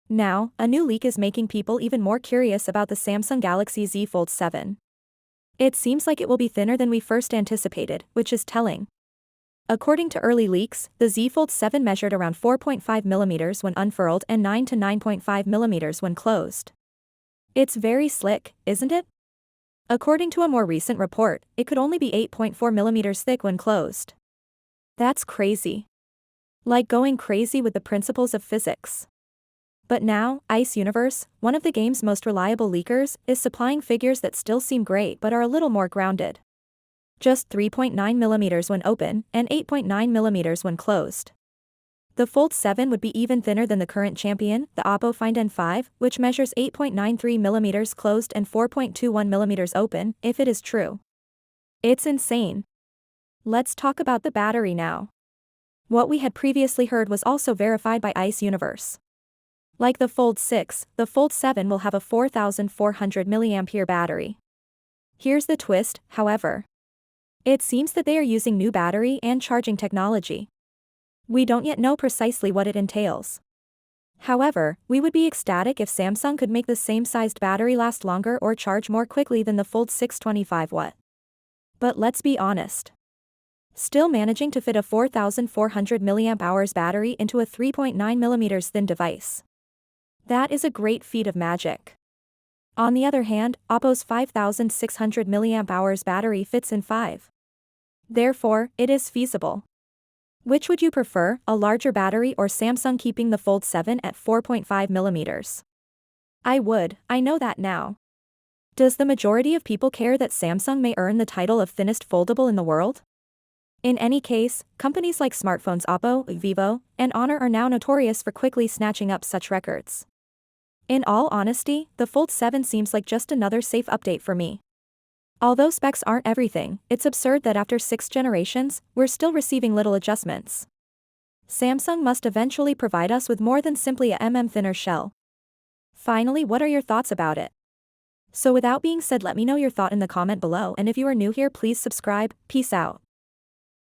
Now, a new leak is making people even more curious about the Samsung Galaxy Z Fold 7. It seems like it will be thinner than we first anticipated, which is telling. According to early leaks, the Z Fold 7 measured around 4.5mm when unfurled and 9 to 9.5mm when closed. It's very slick, isn't it? According to a more recent report, it could only be 8.4mm thick when closed. That's crazy. Like going crazy with the principles of physics. But now, Ice Universe, one of the game's most reliable leakers, is supplying figures that still seem great but are a little more grounded. Just 3.9mm when open, and 8.9mm when closed. The Fold 7 would be even thinner than the current champion, the Oppo Find N5, which measures 8.93mm closed and 4.21mm open, if it is true. It's insane. Let's talk about the battery now. What we had previously heard was also verified by Ice Universe. Like the Fold 6, the Fold 7 will have a 4,400 mAh battery. Here's the twist, however. It seems that they are using new battery and charging technology. We don't yet know precisely what it entails. However, we would be ecstatic if Samsung could make the same sized battery last longer or charge more quickly than the Fold 6 25W. But let's be honest. Still managing to fit a 4,400 mAh battery into a 3.9mm thin device. That is a great feat of magic. On the other hand, Oppo's 5,600 mAh battery fits in 5. Therefore, it is feasible. Which would you prefer, a larger battery or Samsung keeping the Fold 7 at 4.5mm? I know that now. Does the majority of people care that Samsung may earn the title of thinnest foldable in the world? In any case, companies like smartphones Oppo, Vivo, and Honor are now notorious for quickly snatching up such records. In all honesty, the Fold 7 seems like just another safe update for me. Although specs aren't everything, it's absurd that after 6 generations, we're still receiving little adjustments. Samsung must eventually provide us with more than simply a thinner shell. Finally, what are your thoughts about it? So without being said, let me know your thought in the comment below, and if you are new here, please subscribe. Peace out.